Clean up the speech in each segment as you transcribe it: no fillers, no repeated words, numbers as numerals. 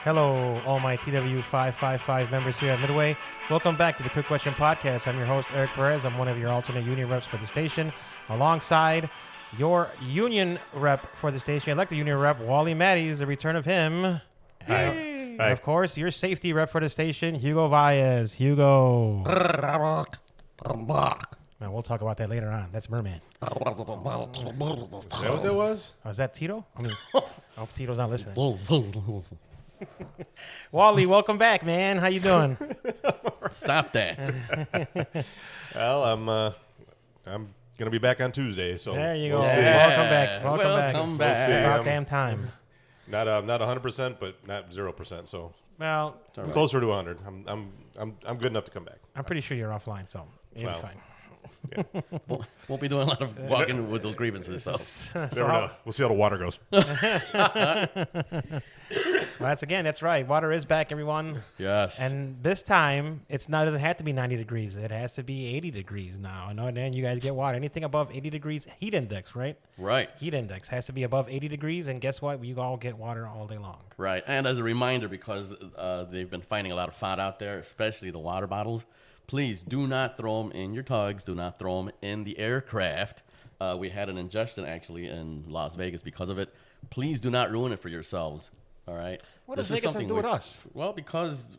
Hello, all my TW555 members here at Midway. Welcome back to the Quick Question Podcast. I'm your host, Eric Perez. I'm one of your alternate union reps for the station, alongside your union rep for the station. I'd like the union rep, Wally Matties, the return of him. Hi. And of course, your safety rep for the station, Hugo Valles. Hugo. Now, we'll talk about that later on. That's Merman. Is that what that was? Oh, is that Tito? I mean, I hope Tito's not listening. Wally, welcome back, man. How you doing? Stop that. Well, I'm gonna be back on Tuesday, so There you go. we'll see. Welcome back. Welcome back. We'll see. About damn time. Not 100%, but not 0%. So Well, I'm closer to 100. I'm good enough to come back. I'm pretty sure you're offline, so you'll Well, be fine. Won't be doing a lot of walking with those grievances. So. Never know. We'll see how the water goes. Well, that's right. Water is back, everyone. Yes. And this time, it doesn't have to be 90 degrees. It has to be 80 degrees now. And then you guys get water. Anything above 80 degrees, heat index, right? Right. Heat index has to be above 80 degrees, and guess what? You all get water all day long. Right. And as a reminder, because they've been finding a lot of fat out there, especially the water bottles, please do not throw them in your tugs. Do not throw them in the aircraft. We had an ingestion, actually, in Las Vegas because of it. Please do not ruin it for yourselves. All right. What does Vegas have to do with us? Well, because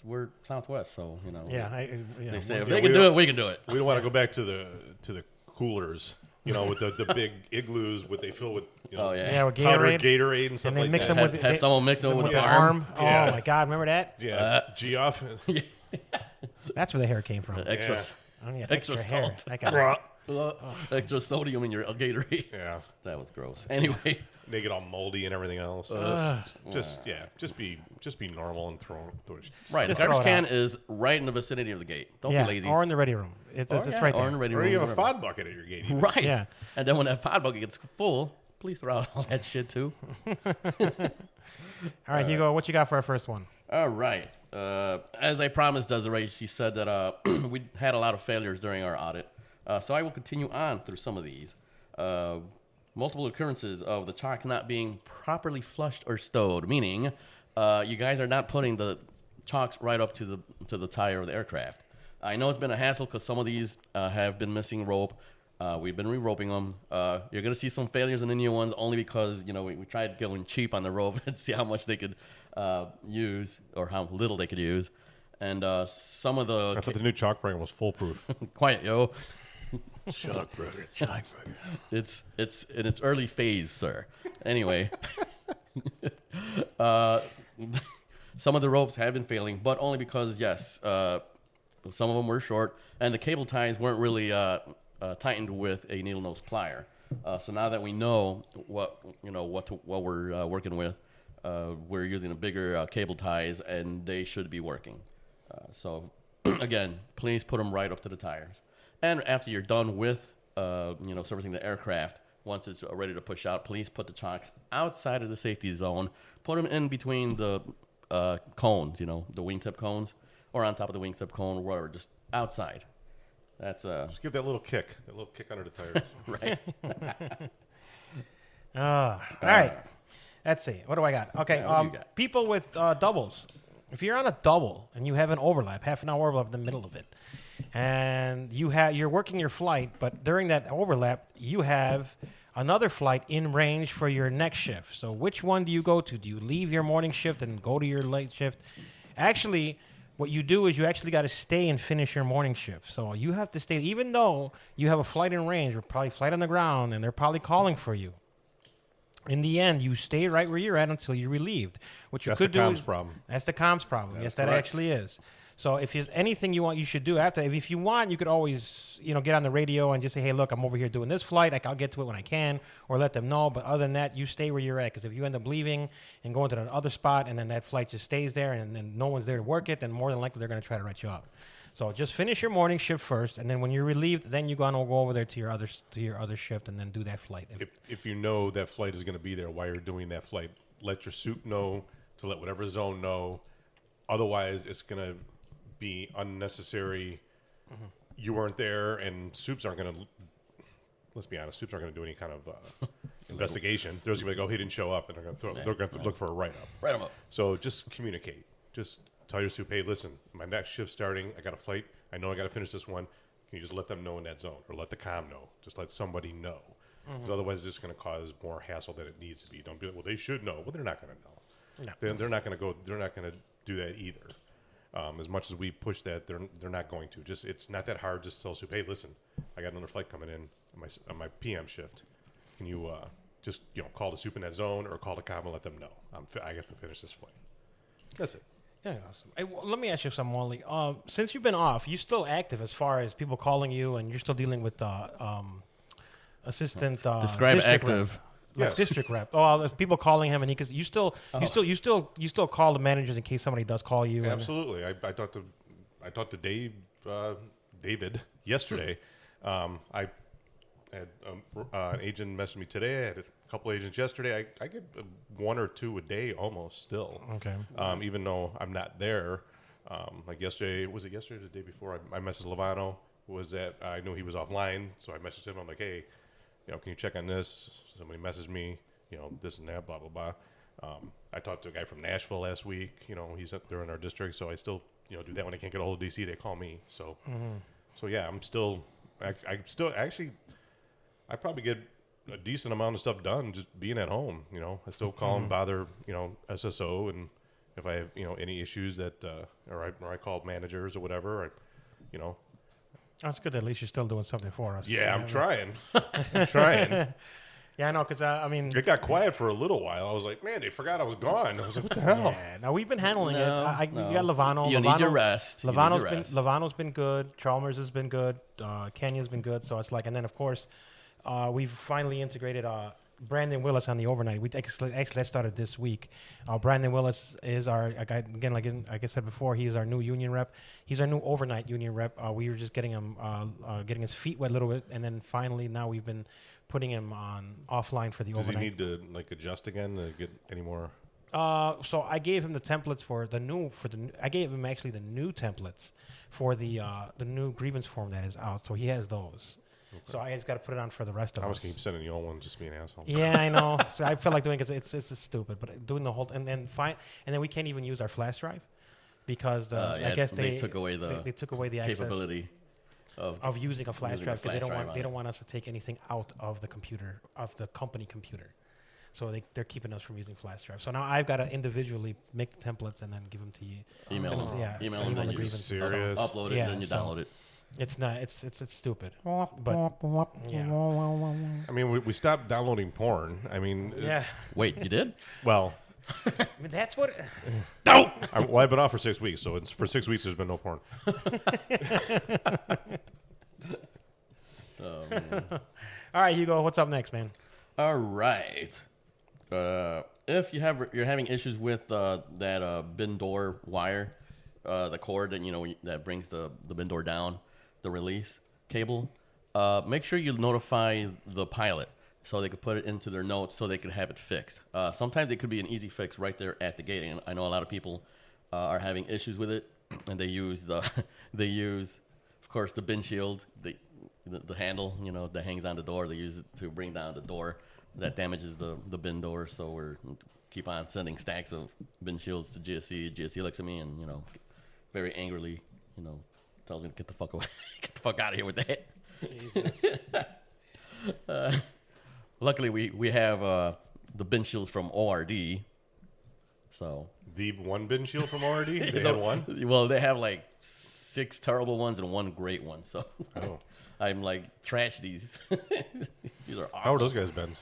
we're Southwest, so Yeah. They say if they can do it, we can do it. We don't want to go back to the coolers, with the big igloos, what they fill with with powdered Gatorade. Gatorade and stuff And they like mix that. them with Have someone mix it with the the arm. Yeah. Oh my God! Remember that? Yeah, G-off. That's where the hair came from. Extra, Yeah. Oh, yeah, extra hair. salt. That got extra sodium in your Gatorade. Yeah, That was gross. Anyway, they get all moldy and everything else. Just be normal and throw right. The Just throw garbage it can out. is right in the vicinity of the gate. Don't yeah, be lazy. or in the ready room. It's right Or there. in the ready Or room. you have a whatever. fod bucket at your gate. Right. Yeah. And then when that pod bucket gets full, please throw out all that shit too. All right, Hugo, what you got for our first one? All right. As I promised Desiree, she said that we had a lot of failures during our audit. So I will continue on through some of these. Multiple occurrences of the chocks not being properly flushed or stowed, meaning you guys are not putting the chocks right up to the tire of the aircraft. I know it's been a hassle because some of these have been missing rope. We've been re-roping them. You're going to see some failures in the new ones only because, we tried going cheap on the rope and see how much they could use or how little they could use. And some of the... I thought the new chalk brand was foolproof. Quiet, yo. Chalk brother. It's in its early phase, sir. Anyway. Some of the ropes have been failing, but only because, yes, some of them were short, and the cable ties weren't really tightened with a needle nose plier. So now that we know what we're working with, we're using a bigger cable ties, and they should be working. So again, please put them right up to the tires. And after you're done with servicing the aircraft, once it's ready to push out, please put the chocks outside of the safety zone. Put them in between the cones, the wingtip cones, or on top of the wingtip cone, or just outside. That's Just give that little kick under the tires. right. All right. Let's see. What do I got? Okay. what do you got? People with doubles. If you're on a double and you have an overlap, half an hour overlap in the middle of it, and you're working your flight, but during that overlap, you have another flight in range for your next shift. So which one do you go to? Do you leave your morning shift and go to your late shift? Actually, what you do is you actually got to stay and finish your morning shift. So you have to stay, even though you have a flight in range, or probably flight on the ground, and they're probably calling for you. In the end, you stay right where you're at until you're relieved. What you That's could the do comms is- problem. That's the comms problem. Yes, that correct. actually is. So if there's anything you want, you should do after. If you want, you could always, get on the radio and just say, hey, look, I'm over here doing this flight. I'll get to it when I can, or let them know. But other than that, you stay where you're at. Because if you end up leaving and going to that other spot, and then that flight just stays there, and then no one's there to work it, then more than likely they're going to try to write you up. So just finish your morning shift first, and then when you're relieved, then you're going to go over there to your other shift and then do that flight. If you know that flight is going to be there while you're doing that flight, let your soup know to let whatever zone know. Otherwise, it's going to be unnecessary. Mm-hmm. You weren't there, and soups aren't going to. Let's be honest, soups aren't going to do any kind of investigation. They're just gonna be like, oh, he didn't show up, and they're gonna look for a write up. Write them up. So just communicate. Just tell your soup, hey, listen, my next shift's starting. I got a flight. I know I got to finish this one. Can you just let them know in that zone, or let the comm know? Just let somebody know, because otherwise, it's just going to cause more hassle than it needs to be. Don't be like, well, they should know. Well, they're not going to know. No. They're not going to go. They're not going to do that either. As much as we push that, they're not going to. Just it's not that hard. Just tell soup, hey, listen, I got another flight coming in on my PM shift. Can you just call the soup in that zone, or call the comm and let them know I have to finish this flight. That's it. Yeah, awesome. Hey, let me ask you something, Wally. Since you've been off, you still active as far as people calling you, and you're still dealing with assistant. Describe district active. Rep. Like Yes. district rep. Oh, there's people calling him, and you still call the managers in case somebody does call you. Absolutely. I talked to David yesterday. I had an agent message me today. I had a couple agents yesterday. I get one or two a day almost still. Okay. Even though I'm not there. Like yesterday, was it yesterday or the day before? I messaged Lovano. Was that I knew he was offline, so I messaged him. I'm like, hey, can you check on this? Somebody messaged me, this and that, blah blah blah. I talked to a guy from Nashville last week. He's up there in our district, so I still do that when I can't get a hold of DC. They call me. So, so yeah, I'm still. I still actually. I probably get a decent amount of stuff done just being at home. I still call and bother SSO, and if I have any issues that or I call managers or whatever. That's good. At least you're still doing something for us. Yeah, I'm trying. I'm trying. Yeah, I know. Because I mean, It got quiet for a little while. I was like, man, they forgot I was gone. I was like, what the hell? yeah. Now we've been handling it. No, You got Lovano. You need to rest. You need to rest. Lovano's been good. Chalmers has been good. Kenya's been good. So it's like, and then of course, we've finally integrated Brandon Willis on the overnight. We actually that started this week. Brandon Willis is our guy again. Like I said before, he's our new union rep. He's our new overnight union rep. We were just getting him, getting his feet wet a little bit, and then finally now we've been putting him on offline for the Does overnight. he need to adjust again to get any more? So I gave him the templates I gave him actually the new templates for the new grievance form that is out. So he has those. Okay. So I just got to put it on for the rest of us. I was keep sending you all one, just be an asshole. Yeah, I know. So I feel like doing it. It's just stupid, but doing the whole and then we can't even use our flash drive because I guess they took away the they took away the capability of using a flash drive because they don't on want us to take anything out of the computer of the company computer. So they're keeping us from using flash drive. So now I've got to individually make the templates and then give them to you. Email them. Yeah, Email so them, then the you grievance. serious? upload it, Yeah, and then you so- download it. It's not. It's stupid. But yeah, I mean, we stopped downloading porn. I mean, yeah. Wait, you did? well, I mean, that's what. I've been off for 6 weeks, so for 6 weeks there's been no porn. All right, Hugo. What's up next, man? All right. If you're having issues with that bin door wire, the cord that that brings the bin door down, the release cable, make sure you notify the pilot so they could put it into their notes so they could have it fixed. Sometimes it could be an easy fix right there at the gate, and I know a lot of people are having issues with it, and they use of course the bin shield, the handle that hangs on the door. They use it to bring down the door. That damages the bin door, so we're keep on sending stacks of bin shields to GSC. GSC looks at me and very angrily tells me to get the fuck away, get the fuck out of here with that. Luckily, we have the bin shield from ORD, so The one bin shield from ORD? They had one? Well, they have like 6 terrible ones and 1 great one. So Oh. I'm like, trash these. These are awful. How are those guys been?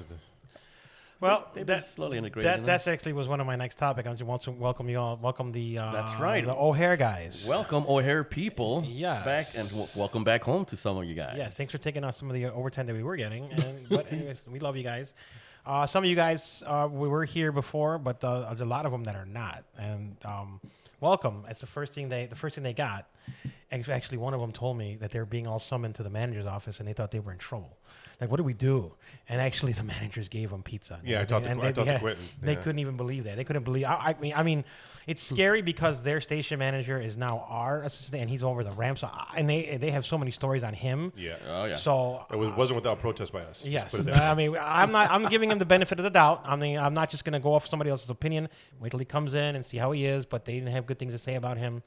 Well, They've been slowly integrated. that's actually was one of my next topic. I just want to welcome you all. Welcome the That's right. the O'Hare guys. Welcome, O'Hare people. Yes. Back and welcome back home to some of you guys. Yes, thanks for taking off some of the overtime that we were getting. But anyways, we love you guys. Some of you guys we were here before, but there's a lot of them that are not. And welcome. It's the first thing they got. Actually, one of them told me that they were being all summoned to the manager's office, and they thought they were in trouble. Like, what do we do? And actually, the managers gave them pizza. Yeah, I talked to Quentin. They Yeah. couldn't even believe that. They couldn't believe. I mean, it's scary because their station manager is now our assistant, and he's over the ramp. So, and they have so many stories on him. Yeah. Oh yeah. So It wasn't without protest by us. yes, Let's put it that way. I mean, I'm giving him the benefit of the doubt. I mean, I'm not just going to go off somebody else's opinion. Wait till he comes in and see how he is. But they didn't have good things to say about him.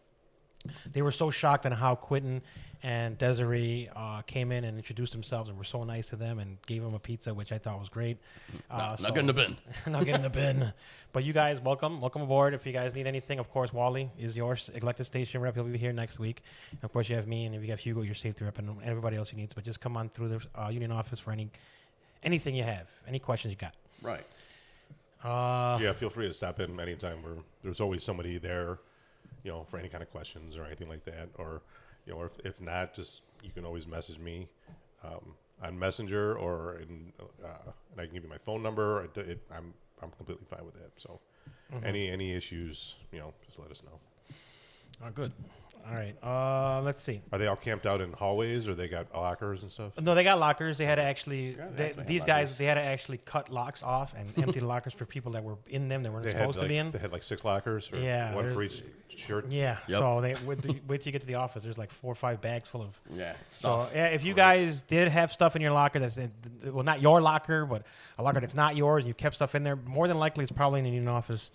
They were so shocked on how Quentin and Desiree came in and introduced themselves and were so nice to them and gave them a pizza, which I thought was great. Not get in the bin. Not get in the bin. But you guys, welcome aboard. If you guys need anything, of course, Wally is yours elected station rep. He'll be here next week. And of course, you have me, and if you have Hugo, your safety rep, and everybody else you need. But just come on through the union office for anything you have, any questions you got. Right. Yeah, feel free to stop in anytime. There's always somebody there, for any kind of questions or anything like that. Or, or if not, just you can always message me on Messenger and I can give you my phone number. I'm completely fine with that. So, any issues, just let us know. Oh, good. All right. Let's see. Are they all camped out in hallways, or they got lockers and stuff? No, they got lockers. They had to actually, these guys, lockers. they had to actually cut locks off and empty the lockers for people that were in them that weren't They supposed had to be in. They had like 6 lockers, or Yeah, one for there's- each shirt. Yeah. Yep. So wait till you get to the office. There's like 4 or 5 bags full of. Yeah. So Stuff. yeah, if you guys did have stuff in your locker that's well, not your locker, but a locker that's not yours, and you kept stuff in there, more than likely it's probably in the union office.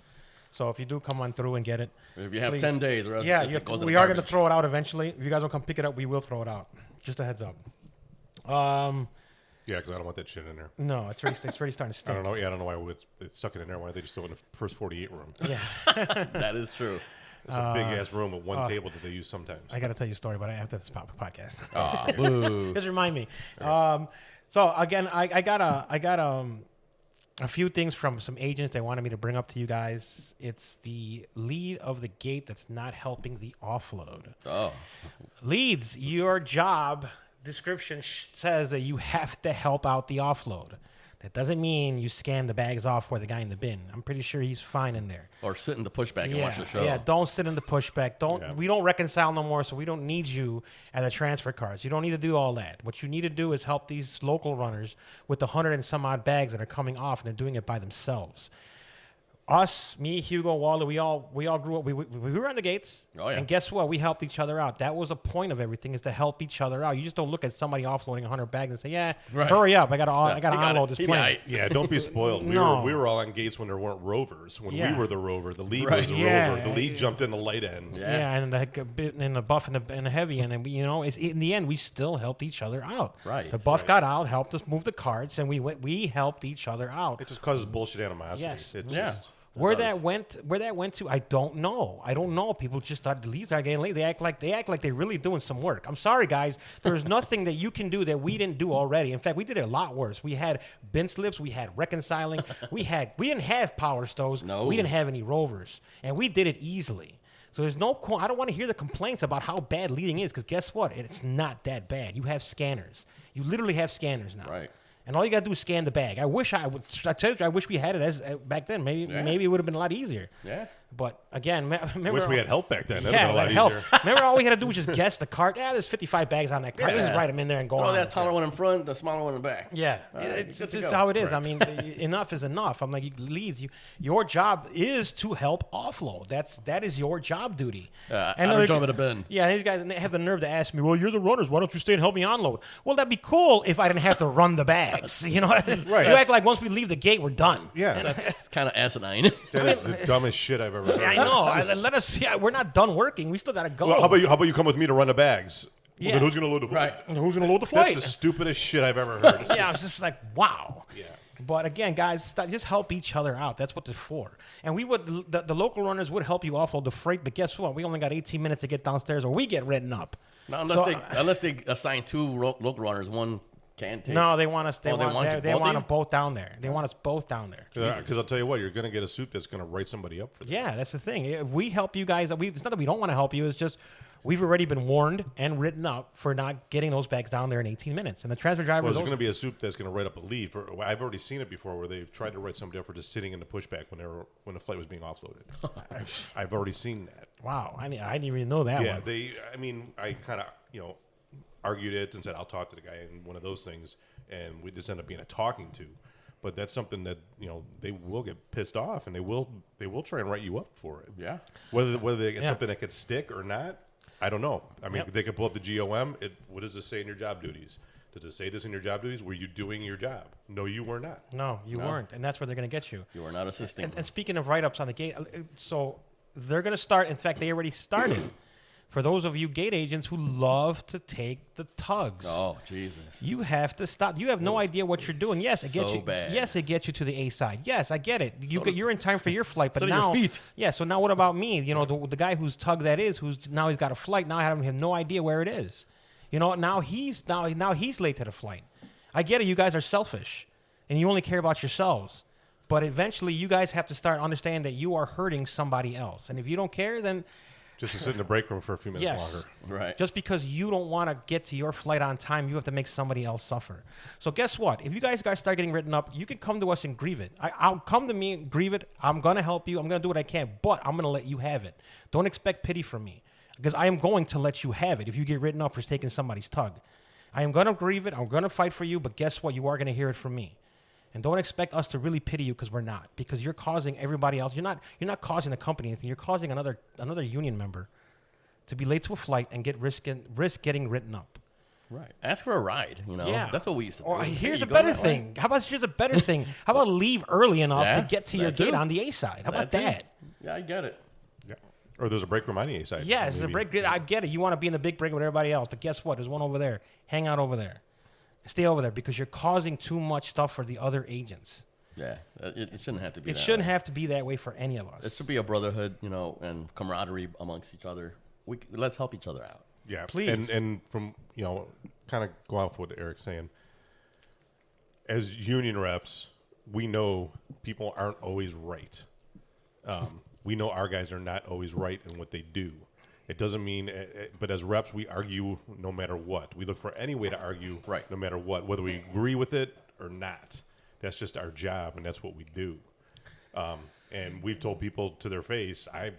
So if you do come on through and get it, If you have please. 10 days, or else yeah, it goes in we the are going to garbage. throw it out eventually. If you guys don't come pick it up, we will throw it out. Just a heads up. Yeah, because I don't want that shit in there. No, it's already starting to I stink. don't know. Yeah, I don't know why it's stuck it in there. Why don't they just throw it in the first 48 room? Yeah, That is true. It's a big ass room with one table that they use sometimes. I got to tell you a story about it after this podcast. Ah, boo. Just remind me. So again, I got a few things from some agents they wanted me to bring up to you guys. It's the lead of the gate that's not helping the offload. Oh. Leads, your job description says that you have to help out the offload. That doesn't mean you scan the bags off for the guy in the bin. I'm pretty sure he's fine in there. Or sit in the pushback and watch the show. Yeah, don't sit in the pushback. Yeah. We don't reconcile no more, so we don't need you at the transfer cards. You don't need to do all that. What you need to do is help these local runners with the 100 and some odd bags that are coming off, and they're doing it by themselves. Us, me, Hugo, Walter, we all grew up. We were on the gates, Oh, yeah. and guess what? We helped each other out. That was a point of everything, is to help each other out. You just don't look at somebody offloading 100 bags and say, "Yeah, Right. hurry up! I got to He got unload it. this He plane." got it. Yeah, don't be spoiled. No. We were all on gates when there weren't rovers. When Yeah. we were the rover, the lead Right. was the Yeah. rover. The lead jumped in the light end. Yeah. Yeah, and the bit in the buff and the heavy, and in the end, we still helped each other out. Right. The buff Right. got out, helped us move the carts, and we helped each other out. It just causes bullshit animosity. Yes. It Yeah. just, Where does. that went to, I don't know. People just thought the leads are getting late. They act like they're really doing some work. I'm sorry, guys. There's nothing that you can do that we didn't do already. In fact, we did it a lot worse. We had bin slips. We had reconciling. we didn't have power stoves. No. We didn't have any rovers, and we did it easily. So there's no. I don't want to hear the complaints about how bad leading is, because guess what? It's not that bad. You have scanners. You literally have scanners now. Right. And all you gotta do is scan the bag. I wish I wish we had it as back then. Maybe it would have been a lot easier. Yeah. But again, remember, wish we had help back then. That would Yeah, have been a lot that help. easier. Remember, all we had to do was just guess the cart. Yeah, there's 55 bags on that cart. Let's just Yeah. write them in there and go Throw on. that taller one in front, the smaller one in the back. Yeah, right, it's good to just go. how it is. Right. I mean, enough is enough. I'm like, leads. Your job is to help offload. That is your job duty. I would jump in a bin. Yeah, these guys have the nerve to ask me, "Well, you're the runners. Why don't you stay and help me unload?" Well, that'd be cool if I didn't have to run the bags. You know, Right. You act like once we leave the gate, we're done. Yeah, That's kind of asinine. that is the dumbest shit I've ever heard. I know. It's just- Let us. Yeah, we're not done working. We still gotta go. Well, how about you come with me to run the bags? Well, Yeah. then who's going to load the flight? Right. Who's gonna load the That's flight? the stupidest shit I've ever heard. It's Yeah, I just- was just like, wow. Yeah. But again, guys, just help each other out. That's what they're for. And the local runners would help you offload the freight. But guess what? We only got 18 minutes to get downstairs, or we get written up. No, So, unless they assign 2 local runners, one can't take. No, they want us. They Oh, they want. want They, you they both want in? them both down there. They want us both down there. Because I'll tell you what, you're going to get a suit that's going to write somebody up for that. Yeah, that's the thing. If we help you guys, it's not that we don't want to help you. It's just we've already been warned and written up for not getting those bags down there in 18 minutes. And the transfer Well, drivers. there's going to be a suit that's going to write up a lead. I've already seen it before where they've tried to write somebody up for just sitting in the pushback when the flight was being offloaded. I've already seen that. wow, I didn't even know that Yeah, one. I kind of, argued it and said, I'll talk to the guy. And one of those things, and we just end up being a talking to. But that's something that they will get pissed off, and they will try and write you up for it. Yeah. Whether they get something that could stick or not, I don't know. I mean, Yep. they could pull up the GOM. What does this say in your job duties? Does it say this in your job duties? Were you doing your job? No, you were not. No, you weren't, and that's where they're going to get you. You are not assisting. And speaking of write-ups on the gate, so they're going to start. In fact, they already started. For those of you gate agents who love to take the tugs, Oh, Jesus. you have to stop. You have no idea what you're doing. Yes, it gets So you. bad. Yes, it gets you to the A side. Yes, I get it. You're in time for your flight, but so do your now, feet. yeah. So now, what about me? The guy whose tug that is, who's now he's got a flight. Now I have no idea where it is. Now he's late to the flight. I get it. You guys are selfish, and you only care about yourselves. But eventually, you guys have to start understanding that you are hurting somebody else. And if you don't care, then Just to sit in the break room for a few minutes yes. longer. Right. Just because you don't want to get to your flight on time, you have to make somebody else suffer. So guess what? If you guys start getting written up, you can come to us and grieve it. I'll come to me and grieve it. I'm going to help you. I'm going to do what I can, but I'm going to let you have it. Don't expect pity from me because I am going to let you have it if you get written up for taking somebody's tug. I am going to grieve it. I'm going to fight for you, but guess what? You are going to hear it from me. And don't expect us to really pity you because we're not. Because you're causing everybody else. You're not causing the company anything. You're causing another union member to be late to a flight and risk getting written up. Right. Ask for a ride, Yeah. That's what we used to do. Or Hey, here's you a go better that way? thing. Here's a better thing. How about leave early enough Yeah, to get to your that too. gate on the A side? How about too. that? Yeah, I get it. Yeah. Or there's a break room on the A side. Yeah, there's a maybe. break. I get it. You want to be in the big break with everybody else, but guess what? There's one over there. Hang out over there. Stay over there because you're causing too much stuff for the other agents. Yeah, it shouldn't have to be. It that shouldn't way. have to be that way for any of us. It should be a brotherhood, and camaraderie amongst each other. Let's help each other out. Yeah, Please. And from kind of go off what Eric's saying. As union reps, we know people aren't always right. We know our guys are not always right in what they do. It doesn't mean, but as reps, we argue no matter what. We look for any way to argue, Right. no matter what, whether we agree with it or not. That's just our job, and that's what we do. And we've told people to their face. I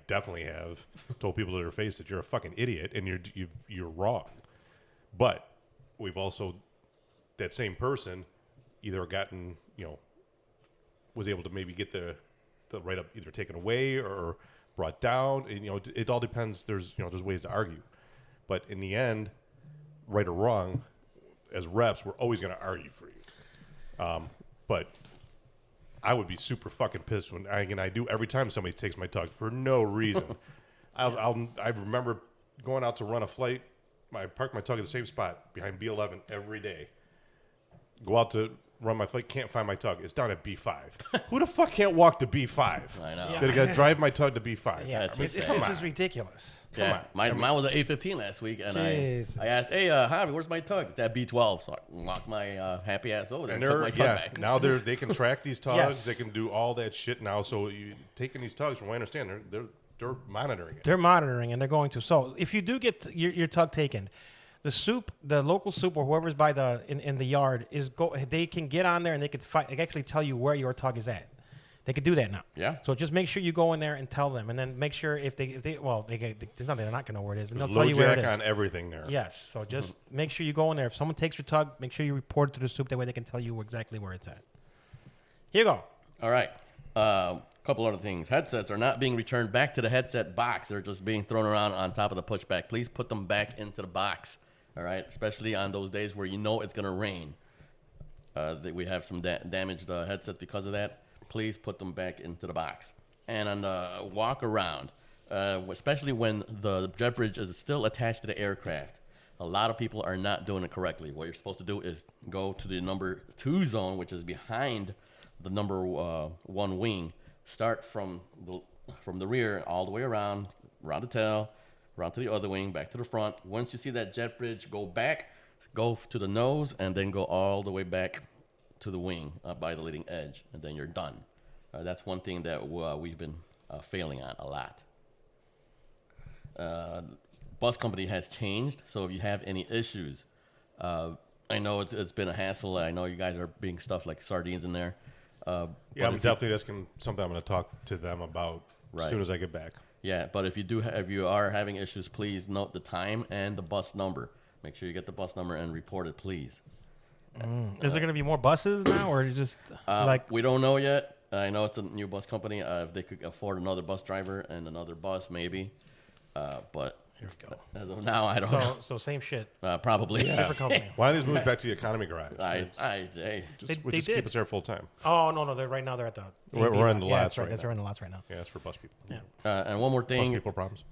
definitely have told people to their face that you're a fucking idiot and you're wrong. But we've also, that same person either gotten, was able to maybe get the write up either taken away or brought down. And, it all depends. There's ways to argue. But in the end, right or wrong, as reps, we're always going to argue for you. But I would be super fucking pissed when I do every time somebody takes my tug for no reason. I remember going out to run a flight. I park my tug at the same spot behind B11 every day. Go out to run my flight, can't find my tug. It's down at B5. Who the fuck can't walk to B5? I know. Yeah. Did I got to drive my tug to B5? Yeah, That's it's insane. just ridiculous. Yeah, on. mine was at 8:15 last week, and Jesus. I asked, "Hey, Javi, where's my tug?" It's at B12, so I walked my happy ass over there And and took my tug back. now they can track these tugs. Yes. They can do all that shit now. So you taking these tugs, from what I understand, they're monitoring it. They're monitoring, and they're going to. So if you do get your tug taken, the local soup, or whoever's by in the yard they can get on there and they can actually tell you where your tug is at. They could do that now. Yeah. So just make sure you go in there and tell them, and then make sure if they there's nothing, they're not going to know where it is, and they'll There's tell low you where it jack is. on everything there. Yes. So just make sure you go in there. If someone takes your tug, make sure you report it to the soup. That way they can tell you exactly where it's at. Here you go. All right. Couple other things. Headsets are not being returned back to the headset box. They're just being thrown around on top of the pushback. Please put them back into the box. All right. Especially on those days where you know it's going to rain. That we have some damaged headsets because of that. Please put them back into the box. And on the walk around, especially when the jet bridge is still attached to the aircraft, a lot of people are not doing it correctly. What you're supposed to do is go to the number 2 zone, which is behind the number 1 wing. Start from the rear all the way around the tail, around to the other wing, back to the front. Once you see that jet bridge, go back, go to the nose, and then go all the way back to the wing by the leading edge, and then you're done. That's one thing that we've been failing on a lot. Bus company has changed, so if you have any issues, I know it's been a hassle. I know you guys are being stuffed like sardines in there. Yeah, that's something I'm going to talk to them about as soon as I get back. Yeah, but if you are having issues, please note the time and the bus number. Make sure you get the bus number and report it, please. Is there going to be more buses now, or is just like we don't know yet. I know it's a new bus company. If they could afford another bus driver and another bus, maybe. But here we go. as of now, I don't know. So same shit. Probably. Different company. Why don't these move back to the economy garage? Hey. Just They did. keep us there full time. Oh no, right now they're at the. We're AD in the lot. lots That's right. right That's now. right in the lots right now. Yeah, it's for bus people. Yeah. And one more Bus thing. people problems.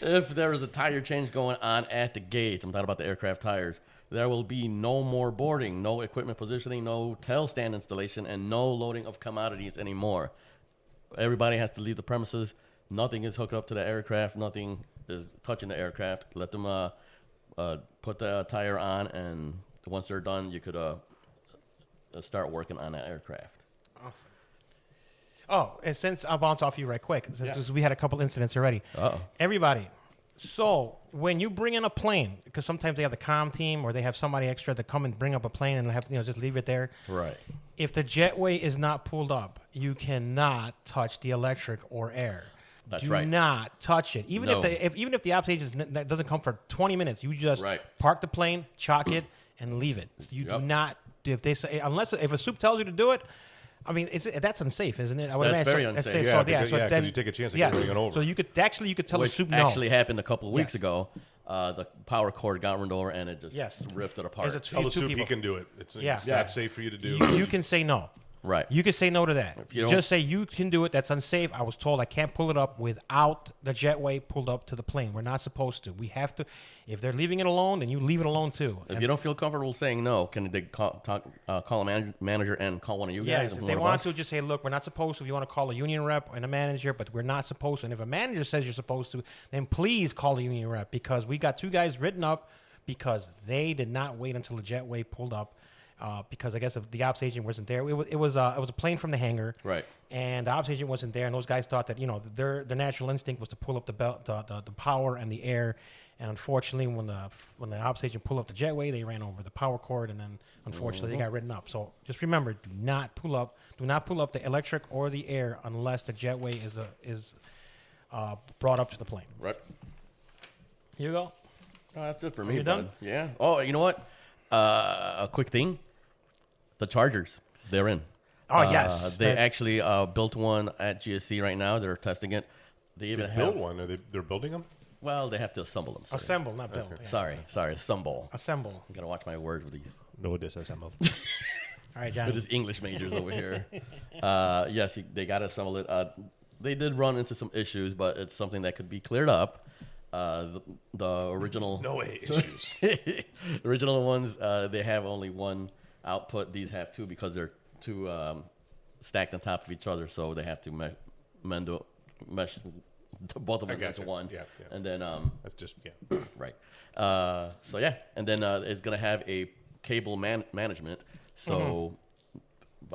If there is a tire change going on at the gate, I'm talking about the aircraft tires, there will be no more boarding, no equipment positioning, no tail stand installation, and no loading of commodities anymore. Everybody has to leave the premises. Nothing is hooked up to the aircraft. Nothing is touching the aircraft. Let them put the tire on, and once they're done, you could start working on that aircraft. Awesome. Oh, and since I'll bounce off you right quick, since we had a couple incidents already. Uh-oh. Everybody, so when you bring in a plane, because sometimes they have the comm team or they have somebody extra to come and bring up a plane and have just leave it there. Right. If the jetway is not pulled up, you cannot touch the electric or air. That's Do right. not touch it. Even No. even if the ops agent doesn't come for 20 minutes, you just Right. park the plane, chalk it, and leave it. So you Yep. do not. If they say if a soup tells you to do it, I mean that's unsafe, isn't it? I would That's imagine. very So- unsafe. so- Yeah, so because then you take a chance of yes. going over. So you could tell the Which soup no. actually happened a couple of weeks ago. The power cord got run over, and it just Yes. ripped it apart. Is it Tell the two soup people. he can do it. It's Yeah. not safe for you to do. You can say no. Right. You can say no to that. you don't- Just say you can do it. That's unsafe. I was told I can't pull it up without the jetway pulled up to the plane. We're not supposed to. We have to. If they're leaving it alone, then you leave it alone too. If you don't feel comfortable saying no, can they call a manager and call one of you guys? Yes, and if they one of want us? to, just say, look, we're not supposed to. If you want to call a union rep and a manager, but we're not supposed to. And if a manager says you're supposed to, then please call a union rep because we got two guys written up because they did not wait until the jetway pulled up. Because I guess the ops agent wasn't there. It was a plane from the hangar, Right. And the ops agent wasn't there, and those guys thought that their natural instinct was to pull up the power and the air, and unfortunately, when the ops agent pulled up the jetway, they ran over the power cord, and then unfortunately they got written up. So just remember, do not pull up the electric or the air unless the jetway is brought up to the plane. Right. Here you go. Oh, that's it for me, you bud. done? Yeah. Oh, you know what? A quick thing. The Chargers, they're in. Oh, yes. They actually built one at GSC right now. They're testing it. They even Build have. one. They're building them? Well, they have to assemble them. Sorry. Assemble, not build. Yeah. Sorry, assemble. Assemble. I gotta watch my words with these No, disassembled. All right, Johnny. with these English majors over here. Yes, they got to assemble it. They did run into some issues, but it's something that could be cleared up. The original, No way. Issues. the original ones, they have only one output. These have two because they're two stacked on top of each other, so they have to mesh both of them into gotcha. one. Yeah. And then That's just, right. So yeah, and then it's gonna have a cable management. So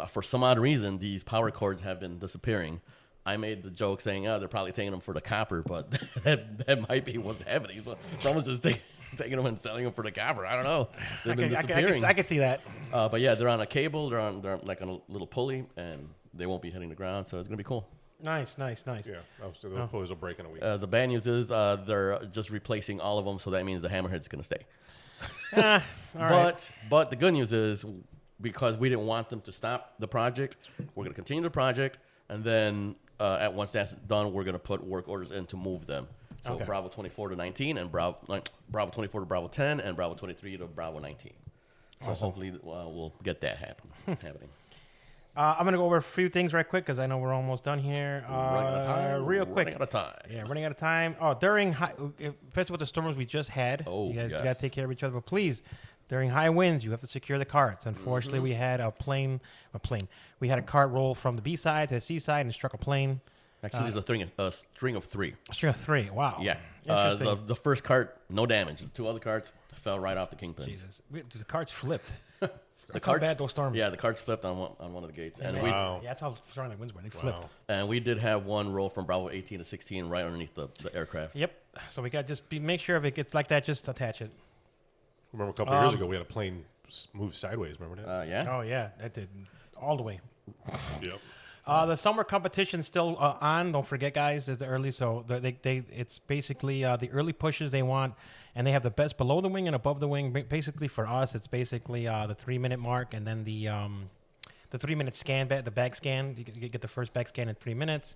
for some odd reason, these power cords have been disappearing. I made the joke saying, "Oh, they're probably taking them for the copper," but that might be what's happening. Someone's just taking them and selling them for the copper. I don't know. They've been disappearing. I can see that. But yeah, they're on a cable. They're like on a little pulley, and they won't be hitting the ground. So it's gonna be cool. Nice. yeah. The pulleys will break in a week. The bad news is they're just replacing all of them, so that means the hammerhead's gonna stay. All right. But the good news is because we didn't want them to stop the project, we're gonna continue the project, and then once that's done, we're gonna put work orders in to move them. So Okay. Bravo 24 to 19, and Bravo 24 to Bravo 10, and Bravo 23 to Bravo 19. So hopefully we'll get that happening. I'm going to go over a few things right quick because I know we're almost done here. Running out of time. Real quick. Running out of time. Yeah, running out of time. Oh, especially with the storms we just had, Oh, you guys yes. got to take care of each other. But please, during high winds, you have to secure the carts. Unfortunately, we had we had a cart roll from the B side to the C side and struck a plane. Actually, there's a string of three. A string of three. Wow. Yeah. Interesting. The first cart, no damage. The two other carts fell right off the kingpin. Jesus. The carts flipped. The That's how bad those storms. Yeah, the carts flipped on one of the gates, and Wow. Yeah, that's how strong the winds were. They flipped. Wow. and we did have one roll from Bravo 18 to 16 right underneath the aircraft. Yep. So we got to just make sure if it gets like that, just attach it. Remember a couple years ago, we had a plane move sideways. Remember that? Yeah. Oh yeah, that did all the way. Yep. The summer competition's still on. Don't forget, guys, it's early, so it's basically the early pushes they want, and they have the best below the wing and above the wing. Basically, for us, it's basically the 3-minute mark, and then the 3-minute scan, the bag scan. You get the first bag scan in 3 minutes.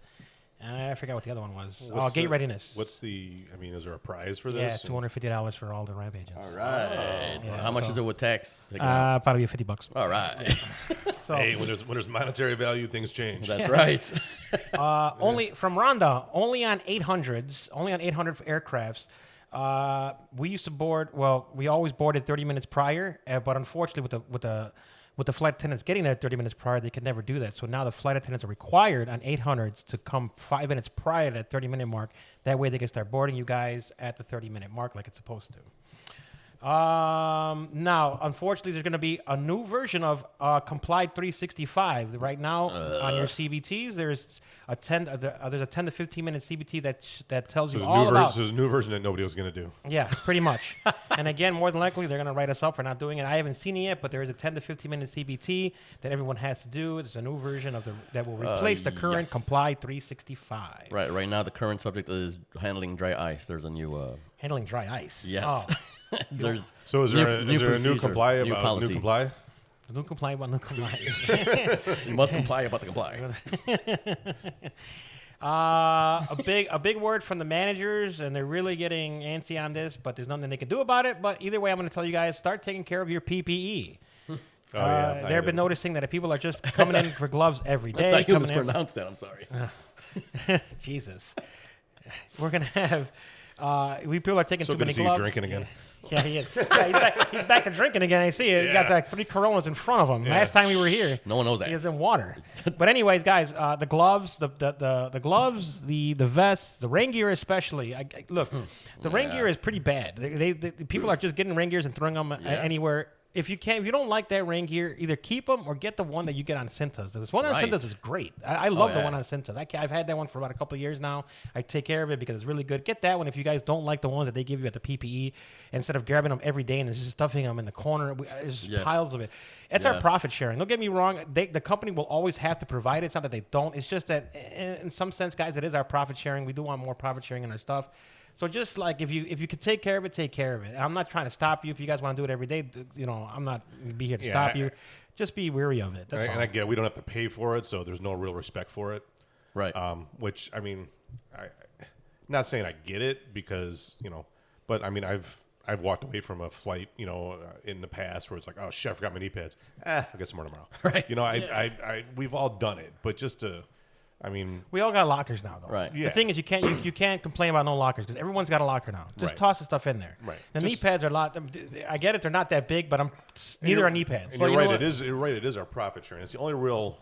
I forgot what the other one was. Gate readiness. Is there a prize for Yeah, this? $250 for all the ramp agents. All right. Yeah, How much so- is it with tax? taken out? Probably $50. All right. So, Hey, when there's monetary value, things change. That's right. only from Rhonda, only on 800s, only on 800 aircrafts. We used to board. Well, we always boarded 30 minutes prior, but unfortunately, with the flight attendants getting there 30 minutes prior, they could never do that. So now the flight attendants are required on 800s to come 5 minutes prior to that 30-minute mark. That way they can start boarding you guys at the 30-minute mark like it's supposed to. Now, unfortunately, there's going to be a new version of Complied 365. Right now, on your CBTs, there's a 10 to 15 minute CBT that tells you all about. There's a new version that nobody was going to do. Yeah, pretty much. And again, more than likely, they're going to write us up for not doing it. I haven't seen it yet, but there is a 10 to 15 minute CBT that everyone has to do. It's a new version that will replace the current yes. Complied 365. Right now, the current subject is handling dry ice. There's a new... Handling dry ice. yes. Oh. There's So is there a new procedure, comply new about policy. new comply? New comply about new comply. You must comply about the comply. A big word from the managers, and they're really getting antsy on this, but there's nothing they can do about it. But either way, I'm going to tell you guys, start taking care of your PPE. They've been noticing that if people are just coming in for gloves every day. I thought you coming in mispronounced that. I'm sorry. Jesus. We're going to have... people are taking So too good many to see you gloves. drinking again. Yeah, he is. Yeah, he's back to drinking again. I see it. He got like 3 Coronas in front of him. Yeah. Last time we were here, No one knows that. he was in water. But anyways, guys, the gloves, the gloves, the vests, the rain gear especially. Look, the rain gear is pretty bad. They people are just getting rain gears and throwing them anywhere. If you don't like that rain gear, either keep them or get the one that you get on Cintas. This one on Right. Cintas is great. I love the yeah. one on Cintas. I've had that one for about a couple of years now. I take care of it because it's really good. Get that one if you guys don't like the ones that they give you at the PPE. Instead of grabbing them every day and just stuffing them in the corner, there's Yes. piles of it. It's our Yes. profit sharing. Don't get me wrong. The company will always have to provide it. It's not that they don't. It's just that in some sense, guys, it is our profit sharing. We do want more profit sharing in our stuff. So just like if you could take care of it, take care of it. And I'm not trying to stop you if you guys want to do it every day. I'm not going to be here to stop you. Just be weary of it. That's all. And I get we don't have to pay for it, so there's no real respect for it. Right. Which I mean, not saying I get it because but I mean I've walked away from a flight in the past where it's like, oh shit, I forgot my knee pads. I'll get some more tomorrow. Right. We've all done it, but just to. I mean, We all got lockers now, though. Right. The Yeah. thing is, you can't complain about no lockers because everyone's got a locker now. Just Right. toss the stuff in there. Right. The Just- knee pads are a lot. I get it; they're not that big, but neither are knee pads. and Well, you're you know right. what? You're right. It is our profit sharing. It's the only real.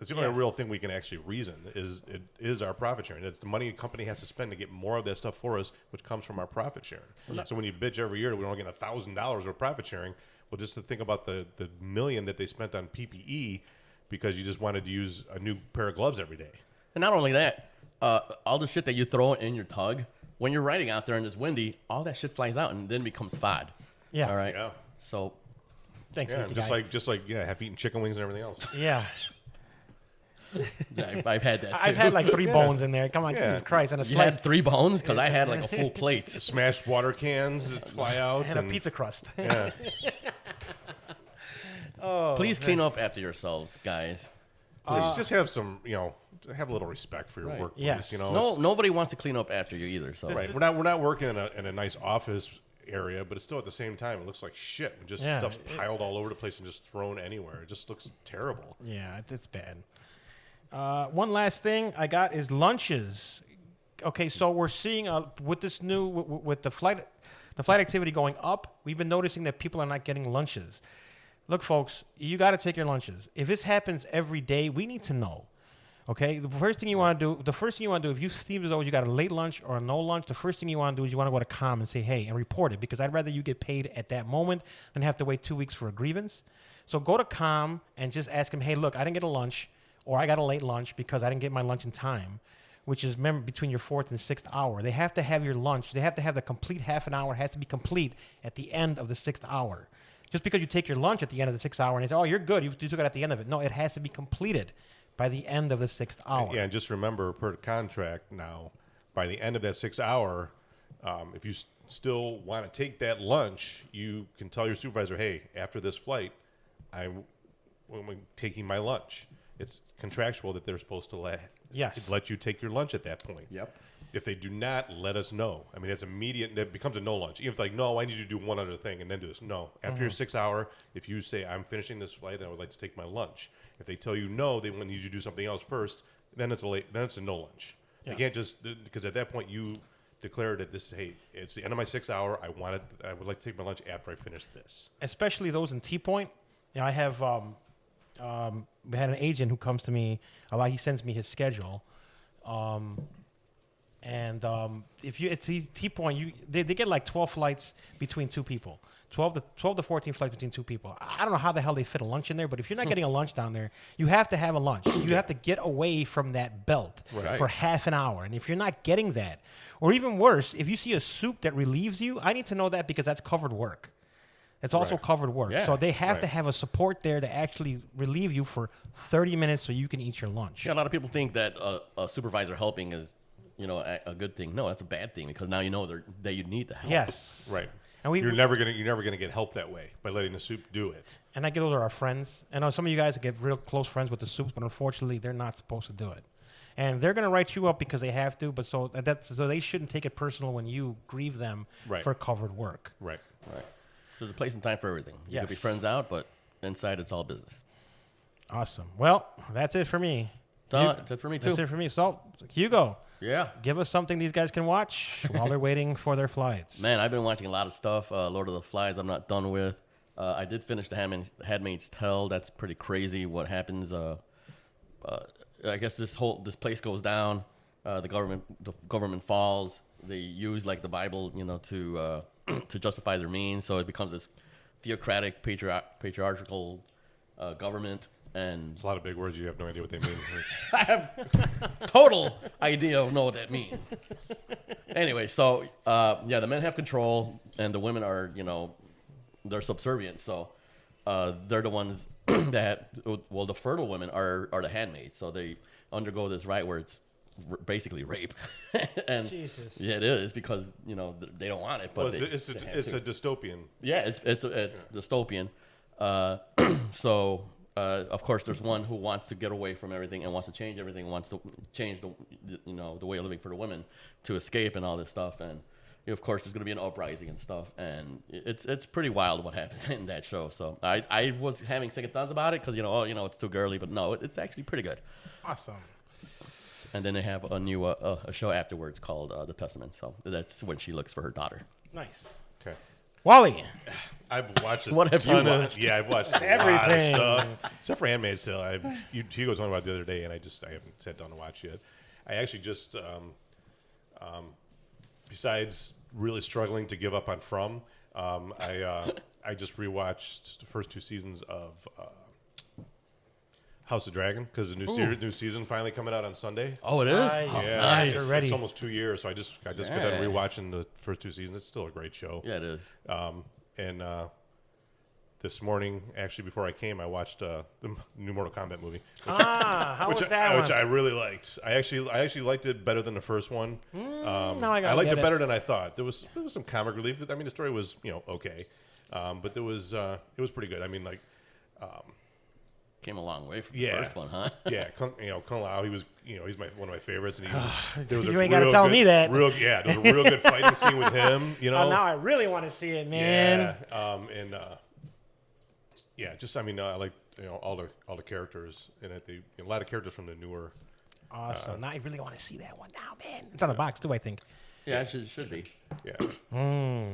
It's the only real thing we can actually reason is our profit sharing. It's the money a company has to spend to get more of that stuff for us, which comes from our profit sharing. So when you bitch every year that we don't get $1,000 of profit sharing, well, just to think about the $1 million that they spent on PPE because you just wanted to use a new pair of gloves every day. And not only that, all the shit that you throw in your tug, when you're riding out there and it's windy, all that shit flies out and then becomes FOD. Yeah. All right. Yeah. So, Thanks, Yeah, safety just guy. like half eaten chicken wings and everything else. Yeah. yeah, I've had that too. I've had like 3 bones in there. Come on, Yeah. Jesus Christ, and a You slice had 3 bones? Because I had like a full plate. Smashed water cans that fly out and a pizza crust. Yeah. Please clean up after yourselves, guys. Just have some, have a little respect for your Right. workplace. Yes. Nobody wants to clean up after you either. So Right. We're not working in a nice office area, but it's still at the same time it looks like shit. Just Yeah. stuff's piled all over the place and just thrown anywhere. It just looks terrible. Yeah, it's bad. One last thing I got is lunches. Okay, so we're seeing with this new with the flight activity going up, we've been noticing that people are not getting lunches. Look, folks, you got to take your lunches. If this happens every day, we need to know. Okay, the first thing you want to do, if you see as though you got a late lunch or a no lunch, the first thing you want to do is you want to go to COM and say, hey, and report it, because I'd rather you get paid at that moment than have to wait 2 weeks for a grievance. So go to COM and just ask them, hey, look, I didn't get a lunch, or I got a late lunch because I didn't get my lunch in time, which is between your 4th and 6th hour. They have to have your lunch. They have to have the complete half an hour. It has to be complete at the end of the 6th hour. Just because you take your lunch at the end of the 6th hour and they say, oh, you're good, you took it at the end of it. No, it has to be completed by the end of the 6th hour. Yeah, and just remember, per contract now, by the end of that 6 hour, if you still want to take that lunch, you can tell your supervisor, hey, after this flight, I'm taking my lunch. It's contractual that they're supposed to let you take your lunch at that point. Yep. If they do not, let us know. I mean, it's immediate. That becomes a no lunch. Even if like, no, I need you to do one other thing and then do this. No. After your 6 hour, if you say, I'm finishing this flight and I would like to take my lunch. If they tell you no, they need you to do something else first, then it's a no lunch. Yeah. You can't just, because at that point you declared that hey, it's the end of my 6 hour. I would like to take my lunch after I finish this. Especially those in T-Point. You know, I have, we had an agent who comes to me a lot. He sends me his schedule. If it's T-Point, they get like 12 flights between two people. 12 to 14 flights between two people. I don't know how the hell they fit a lunch in there, but if you're not getting a lunch down there, you have to have a lunch. You have to get away from that belt for half an hour. And if you're not getting that, or even worse, if you see a soup that relieves you, I need to know that because that's covered work. It's also covered work. Yeah. So they have to have a support there to actually relieve you for 30 minutes so you can eat your lunch. Yeah, a lot of people think that a supervisor helping is, a good thing. No, that's a bad thing because now you know that you need the help. Yes. Right. And you're never gonna get help that way by letting the soup do it. And I get those are our friends. I know some of you guys get real close friends with the soups, but unfortunately they're not supposed to do it. And they're gonna write you up because they have to, but so they shouldn't take it personal when you grieve them for covered work. Right. Right. There's a place and time for everything. You could be friends out, but inside it's all business. Awesome. Well, that's it for me. That's it for me too. That's it for me. So Hugo. Yeah. Give us something these guys can watch while they're waiting for their flights. Man, I've been watching a lot of stuff. Lord of the Flies, I'm not done with. I did finish The Handmaid's Tale. That's pretty crazy what happens. I guess this place goes down. The government falls. They use like the Bible, to justify their means. So it becomes this theocratic, patriarchal government. And it's a lot of big words. You have no idea what they mean. I have total idea of what that means. Anyway, so the men have control, and the women are, they're subservient. So they're the ones that, the fertile women are the handmaids. So they undergo this rite where it's basically rape. And Jesus. Yeah, it is because they don't want it, but it's a dystopian. Yeah, it's dystopian. So. Of course, there's one who wants to get away from everything and wants to change everything, wants to change the way of living for the women to escape and all this stuff. And of course, there's going to be an uprising and stuff. And it's pretty wild what happens in that show. So I was having second thoughts about it because it's too girly, but no, it's actually pretty good. Awesome. And then they have a new a show afterwards called The Testament. So that's when she looks for her daughter. Nice. Okay. Wally. I've watched what have you watched? I've watched everything. A lot of stuff. Except for Handmaid's Tale. Hugo was talking about it the other day, and I haven't sat down to watch yet. I actually just, besides really struggling to give up on From, I just rewatched the first 2 seasons of House of Dragon because the new season finally coming out on Sunday. Oh, it is. Nice. It's almost 2 years, so I just got done rewatching the first 2 seasons. It's still a great show. Yeah, it is. And this morning, actually, before I came, I watched the new Mortal Kombat movie. How was that one? Which I really liked. I actually liked it better than the first one. I liked it better than I thought. There was some comic relief. I mean, the story was okay, but it was pretty good. I mean, like. Came a long way from the first one, huh? Yeah, Kung Lao. He was, he's one of my favorites, and you ain't got to tell me that. There was a real good fighting scene with him. Now I really want to see it, man. Yeah. I like all the characters in it. A lot of characters from the newer. Awesome. Now I really want to see that one now, man. It's on the box too, I think. Yeah, it should be. Yeah.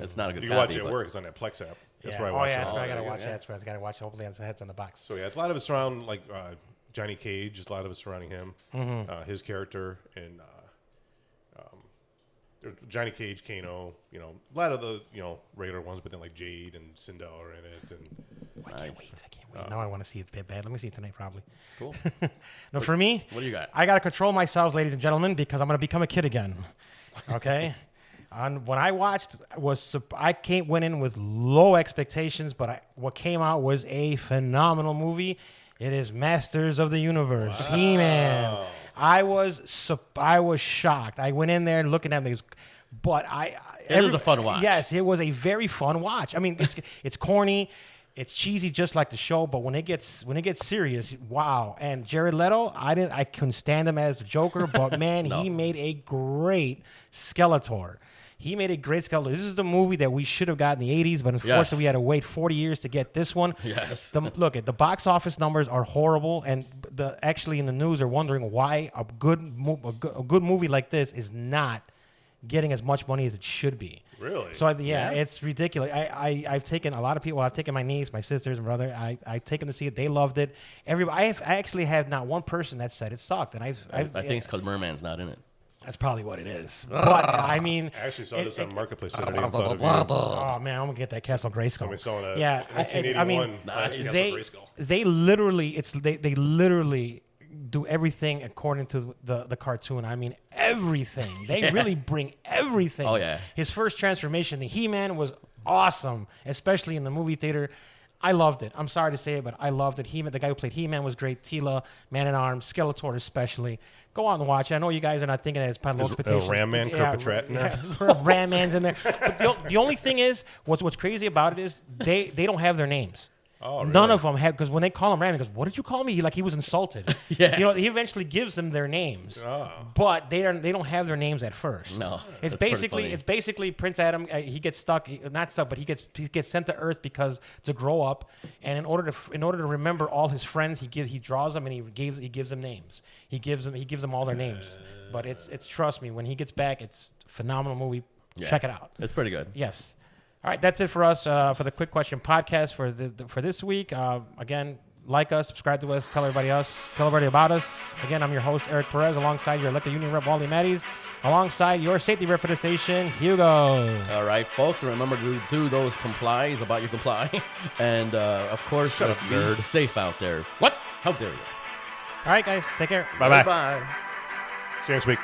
It's not a good. You can watch it at work. It's on that Plex app. That's where I watch it. I gotta watch that. That's where I gotta watch it. Hopefully, it's on the box. So it's a lot of it around like Johnny Cage. A lot of it surrounding him, his character, and Johnny Cage, Kano. A lot of the regular ones, but then like Jade and Sindel are in it. And I can't wait. Now I want to see it bad. Let me see it tonight, probably. Cool. No, for me, what do you got? I gotta control myself, ladies and gentlemen, because I'm gonna become a kid again. Okay. When I watched, I went in with low expectations, but what came out was a phenomenal movie, It is Masters of the Universe, He-Man. I was shocked. I went in there looking at these, but It is a fun watch. Yes, it was a very fun watch. I mean, it's corny. It's cheesy, just like the show, but when it gets serious, wow! And Jared Leto, I couldn't stand him as the Joker, but man, he made a great Skeletor. He made a great Skeletor. This is the movie that we should have gotten in the '80s, but unfortunately, we had to wait 40 years to get this one. Yes. Look at the box office numbers are horrible, and actually in the news are wondering why a good movie like this is not getting as much money as it should be. Really? So it's ridiculous. I've taken a lot of people. I've taken my niece, my sisters, and brother. I've taken to see it. They loved it. Everybody. I actually have not one person that said it sucked. And I think it's because Merman's not in it. That's probably what it is. But I mean, I actually saw this on Marketplace the other day and thought of you. oh man, I'm gonna get that Castle Grayskull. Somebody selling a Yeah, 1981 Nice. Castle Grayskull. they literally do everything according to the cartoon. I mean, everything. They really bring everything. Oh, yeah. His first transformation, the He-Man, was awesome, especially in the movie theater. I loved it. I'm sorry to say it, but I loved it. He-Man, the guy who played He-Man was great. Tila, Man-at-Arms, Skeletor especially. Go out and watch it. I know you guys are not thinking that it's probably low expectations. Ram Man, Kirkpatrick in there? Ram Man's in there. But the only thing is, what's crazy about it is they don't have their names. Oh, really? None of them have, because when they call him Ram, he goes, "What did you call me?" He was insulted. Yeah. He eventually gives them their names, Oh. but they don't have their names at first. No, it's that's pretty funny. basically Prince Adam. He gets stuck, not stuck, but he gets sent to Earth because to grow up, and in order to remember all his friends, he draws them and he gives them names. He gives them all their names. But it's trust me, when he gets back, it's a phenomenal movie. Yeah. Check it out. It's pretty good. Yes. All right, that's it for us for the Quick Question podcast for this week. Again, like us, subscribe to us, tell everybody about us. Again, I'm your host, Eric Perez, alongside your elected union rep, Wally Matties, alongside your safety rep for the station, Hugo. All right, folks, remember to do those complies about your comply. And, of course, Shut up, be nerd. safe out there. What? How dare you? All right, guys, take care. Bye-bye. Bye. See you next week.